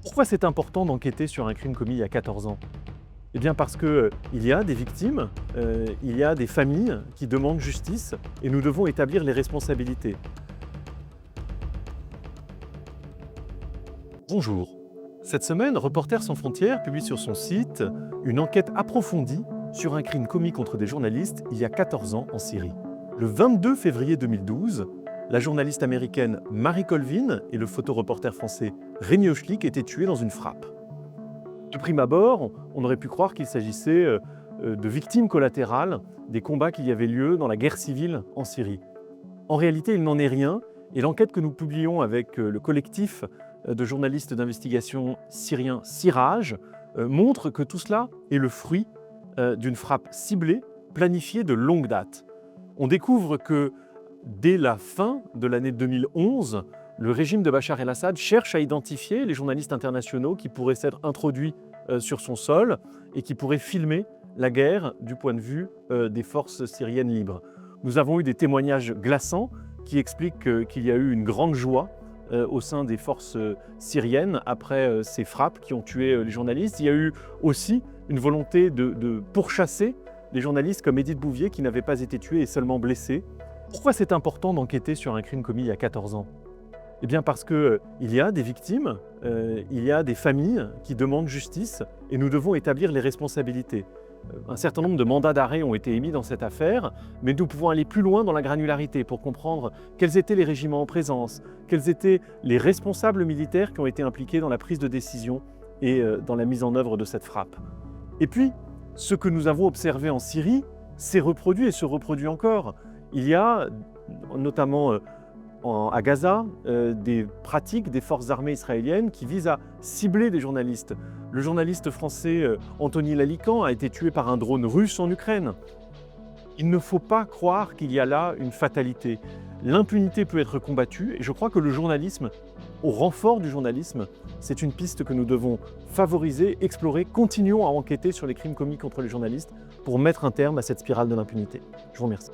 Pourquoi c'est important d'enquêter sur un crime commis il y a 14 ans? Eh bien parce qu'il y a des victimes, il y a des familles qui demandent justice et nous devons établir les responsabilités. Bonjour. Cette semaine, Reporters sans frontières publie sur son site une enquête approfondie sur un crime commis contre des journalistes il y a 14 ans en Syrie. Le 22 février 2012, la journaliste américaine Mary Colvin et le photoreporter français Rémi Hochlik étaient tués dans une frappe. De prime abord, on aurait pu croire qu'il s'agissait de victimes collatérales des combats qui y avaient lieu dans la guerre civile en Syrie. En réalité, il n'en est rien, et l'enquête que nous publions avec le collectif de journalistes d'investigation syriens Siraj montre que tout cela est le fruit d'une frappe ciblée, planifiée de longue date. On découvre que dès la fin de l'année 2011, le régime de Bachar el-Assad cherche à identifier les journalistes internationaux qui pourraient s'être introduits sur son sol et qui pourraient filmer la guerre du point de vue des forces syriennes libres. Nous avons eu des témoignages glaçants qui expliquent qu'il y a eu une grande joie au sein des forces syriennes après ces frappes qui ont tué les journalistes. Il y a eu aussi une volonté de pourchasser les journalistes comme Edith Bouvier qui n'avaient pas été tués et seulement blessés. Pourquoi c'est important d'enquêter sur un crime commis il y a 14 ans? Eh bien parce qu'il y a des victimes, il y a des familles qui demandent justice et nous devons établir les responsabilités. Un certain nombre de mandats d'arrêt ont été émis dans cette affaire, mais nous pouvons aller plus loin dans la granularité pour comprendre quels étaient les régiments en présence, quels étaient les responsables militaires qui ont été impliqués dans la prise de décision et dans la mise en œuvre de cette frappe. Et puis, ce que nous avons observé en Syrie s'est reproduit et se reproduit encore. Il y a notamment à Gaza des pratiques des forces armées israéliennes qui visent à cibler des journalistes. Le journaliste français Anthony Lalican a été tué par un drone russe en Ukraine. Il ne faut pas croire qu'il y a là une fatalité. L'impunité peut être combattue et je crois que le journalisme, au renfort du journalisme, c'est une piste que nous devons favoriser, explorer. Continuons à enquêter sur les crimes commis contre les journalistes pour mettre un terme à cette spirale de l'impunité. Je vous remercie.